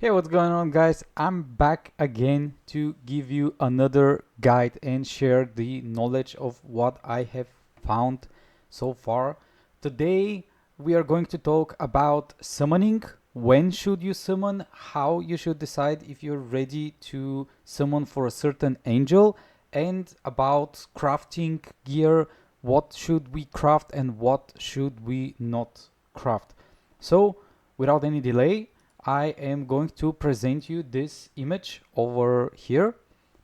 Hey, what's going on, guys? I'm back again to give you another guide and share the knowledge of what I have found so far. Today, we are going to talk about summoning. When should you summon? How you should decide if you're ready to summon for a certain angel, and about crafting gear. What should we craft and what should we not craft? So, without any delay, I am going to present you this image over here.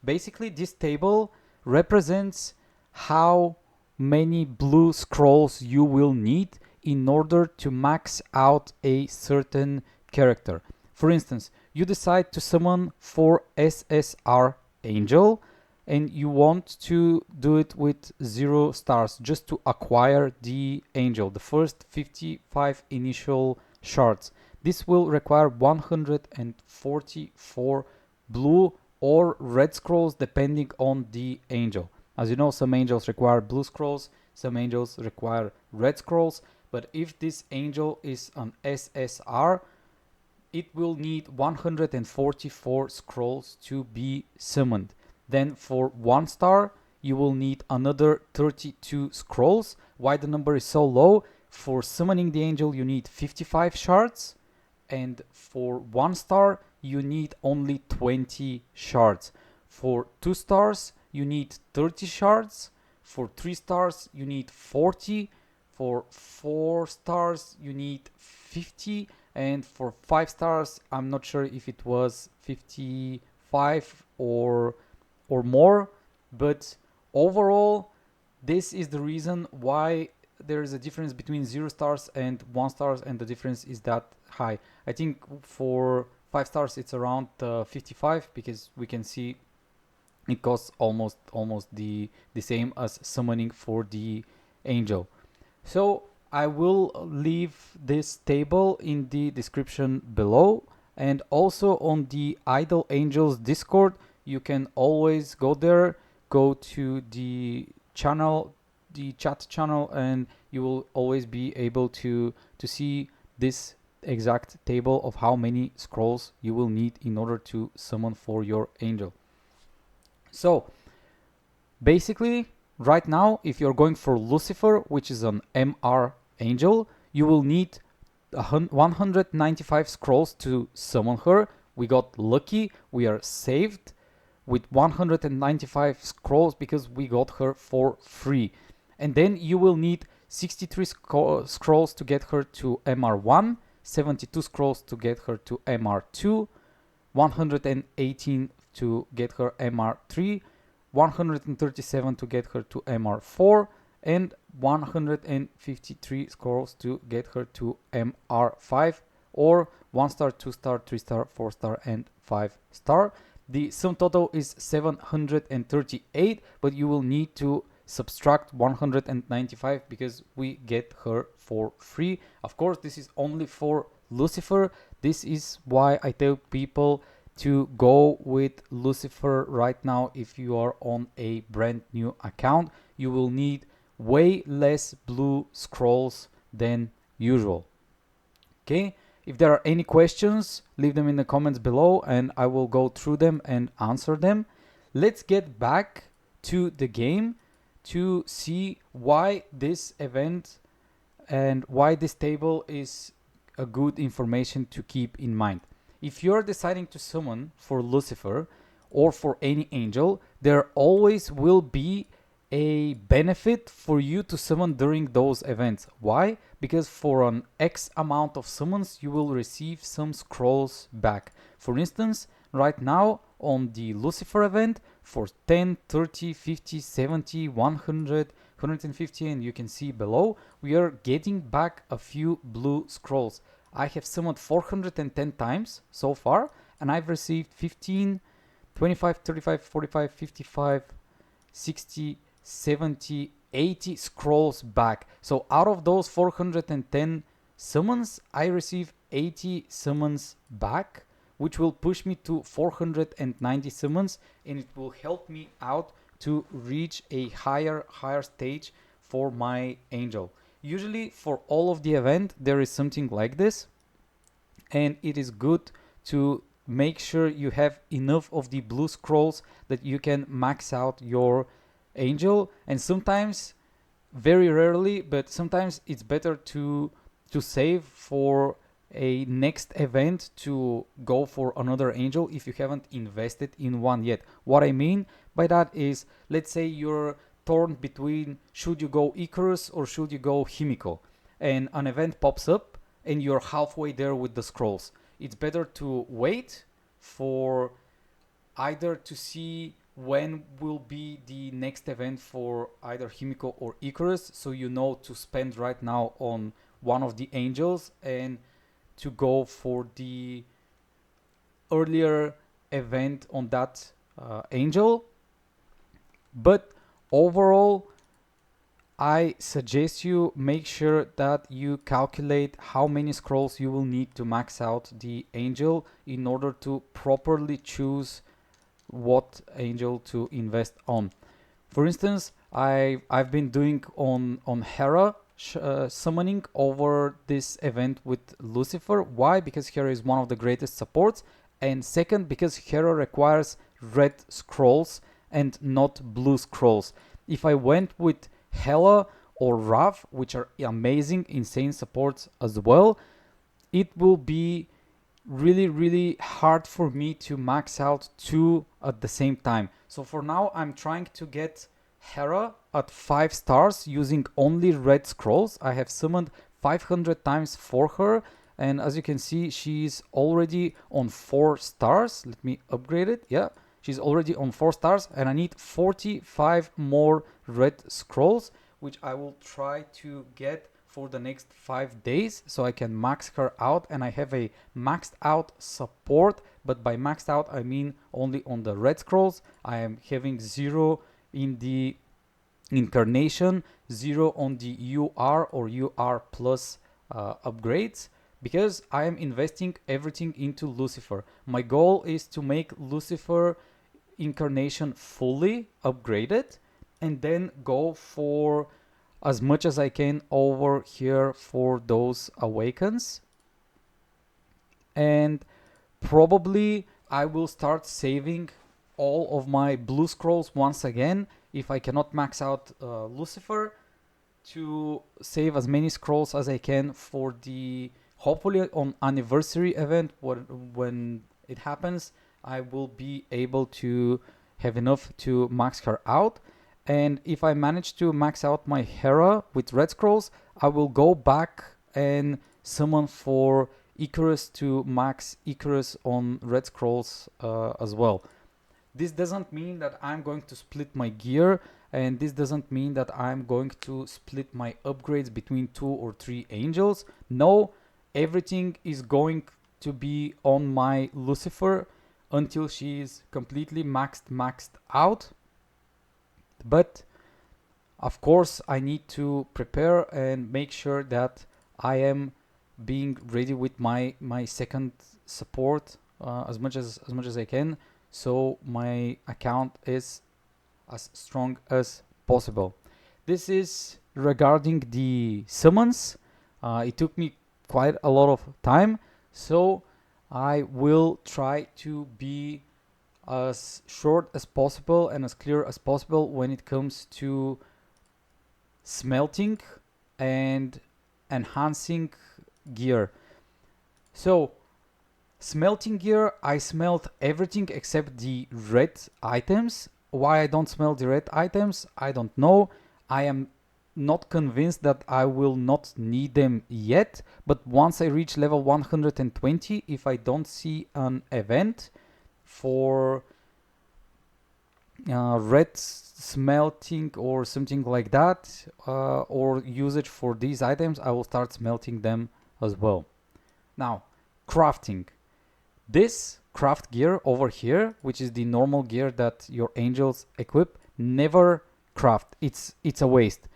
Basically, this table represents how many blue scrolls you will need in order to max out a certain character. For instance, you decide to summon for SSR Angel and you want to do it with 0 stars just to acquire the angel, the first 55 initial shards. This will require 144 blue or red scrolls depending on the angel. As you know, some angels require blue scrolls, some angels require red scrolls, but if this angel is an SSR, it will need 144 scrolls to be summoned. Then for 1 star, you will need another 32 scrolls. Why the number is so low? For summoning the angel, you need 55 shards, and for 1 star, you need only 20 shards. For 2 stars, you need 30 shards. For 3 stars, you need 40. For 4 stars, you need 50. And for 5 stars, I'm not sure if it was 55 or more, but overall, this is the reason why there is a difference between 0 stars and 1 stars, and the difference is that high. I think for 5 stars it's around 55, because we can see it costs almost the same as summoning for the angel. So I will leave this table in the description below, and also on the Idle Angels Discord. You can always go there, go to the channel, the chat channel, and you will always be able to see this exact table of how many scrolls you will need in order to summon for your angel. So basically, right now, if you're going for Lucifer, which is an MR angel, you will need 195 scrolls to summon her. We got lucky, we are saved with 195 scrolls because we got her for free. And then you will need 63 scrolls to get her to MR1, 72 scrolls to get her to MR2, 118 to get her MR3, 137 to get her to MR4, and 153 scrolls to get her to MR5, or 1 star, 2 star, 3 star, 4 star, and 5 star. The sum total is 738, but you will need to subtract 195 because we get her for free. Of course, this is only for Lucifer. This is why I tell people to go with Lucifer right now. If you are on a brand new account, you will need way less blue scrolls than usual. Okay, if there are any questions, leave them in the comments below and I will go through them and answer them. Let's get back to the game to see why this event and why this table is a good information to keep in mind. If you're deciding to summon for Lucifer or for any angel, there always will be a benefit for you to summon during those events. Why? Because for an X amount of summons, you will receive some scrolls back. For instance, right now on the Lucifer event, for 10, 30, 50, 70, 100, 150, and you can see below, we are getting back a few blue scrolls. I have summoned 410 times so far, and I've received 15, 25, 35, 45, 55, 60, 70, 80 scrolls back. So out of those 410 summons, I receive 80 summons back, which will push me to 490 summons, and it will help me out to reach a higher stage for my angel. Usually for all of the event there is something like this, and it is good to make sure you have enough of the blue scrolls that you can max out your angel. And sometimes, very rarely, but sometimes it's better to save for a next event to go for another angel if you haven't invested in one yet. What I mean by that is, let's say you're torn between should you go Icarus or should you go Himiko, and an event pops up and you're halfway there with the scrolls. It's better to wait for either to see when will be the next event for either Himiko or Icarus, so you know to spend right now on one of the angels and to go for the earlier event on that angel. But overall, I suggest you make sure that you calculate how many scrolls you will need to max out the angel in order to properly choose what angel to invest on. For instance, I've been doing on Hera summoning over this event with Lucifer. Why? Because Hera is one of the greatest supports, and second, because Hera requires red scrolls and not blue scrolls. If I went with Hela or Rav, which are amazing, insane supports as well, it will be really hard for me to max out two at the same time. So for now, I'm trying to get Hera at 5 stars using only red scrolls. I have summoned 500 times for her, and as you can see, she's already on 4 stars. Let me upgrade it. Yeah, she's already on 4 stars, and I need 45 more red scrolls, which I will try to get for the next 5 days so I can max her out, and I have a maxed out support. But by maxed out I mean only on the red scrolls. I am having 0 in the incarnation, 0 on the UR or UR plus upgrades, because I am investing everything into Lucifer. My goal is to make Lucifer incarnation fully upgraded and then go for as much as I can over here for those awakens. And probably I will start saving all of my blue scrolls once again if I cannot max out Lucifer, to save as many scrolls as I can for the hopefully on anniversary event. When it happens, I will be able to have enough to max her out. And if I manage to max out my Hera with red scrolls, I will go back and summon for Icarus to max Icarus on red scrolls as well. This doesn't mean that I'm going to split my gear, and this doesn't mean that I'm going to split my upgrades between 2 or 3 angels. No, everything is going to be on my Lucifer until she is completely maxed out. But of course I need to prepare and make sure that I am being ready with my second support as much as I can, so my account is as strong as possible. This is regarding the summons. It took me quite a lot of time, so I will try to be as short as possible and as clear as possible when it comes to smelting and enhancing gear. So smelting gear, I smelt everything except the red items. Why I don't smelt the red items, I don't know. I am not convinced that I will not need them yet, but once I reach level 120, if I don't see an event for red smelting or something like that, or usage for these items, I will start smelting them as well. Now, crafting. This craft gear over here, which is the normal gear that your angels equip, never craft. It's a waste.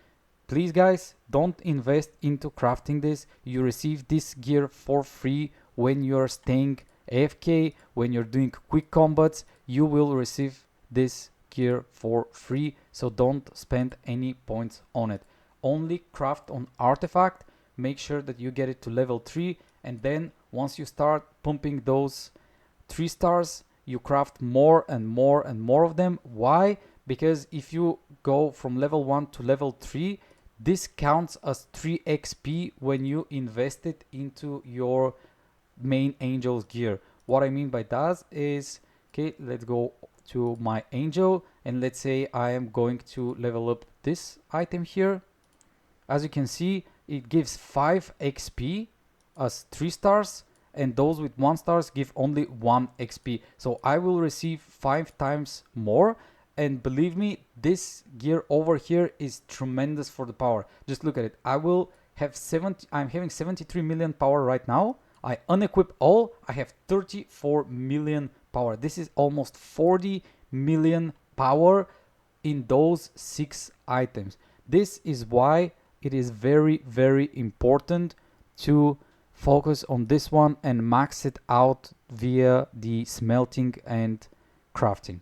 Please guys, don't invest into crafting this. You receive this gear for free when you're staying AFK, when you're doing quick combats. You will receive this gear for free, so don't spend any points on it. Only craft on artifact. Make sure that you get it to level 3, and then once you start pumping those 3 stars, you craft more and more and more of them. Why? Because if you go from level 1 to level 3, this counts as 3 XP when you invest it into your main angel's gear. What I mean by that is, okay, let's go to my angel and let's say I am going to level up this item here. As you can see, it gives 5 XP as 3 stars, and those with 1 stars give only 1 XP. So I will receive 5 times more, and believe me, this gear over here is tremendous for the power. Just look at it. I'm having 73 million power right now. I unequip all, I have 34 million power. This is almost 40 million power in those 6 items. This is why it is very, very important to focus on this one and max it out via the smelting and crafting.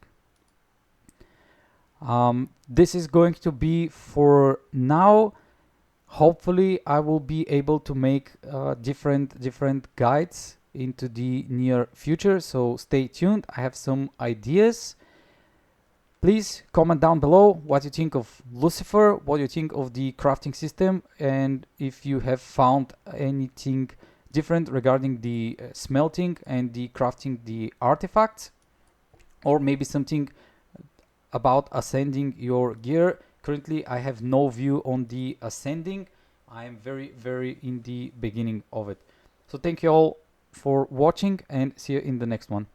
This is going to be for now. Hopefully I will be able to make different guides into the near future, so stay tuned. I have some ideas. Please comment down below what you think of Lucifer, what you think of the crafting system, and if you have found anything different regarding the smelting and the crafting the artifacts, or maybe something about ascending your gear. Currently I have no view on the ascending. I am very in the beginning of it. So thank you all for watching and see you in the next one.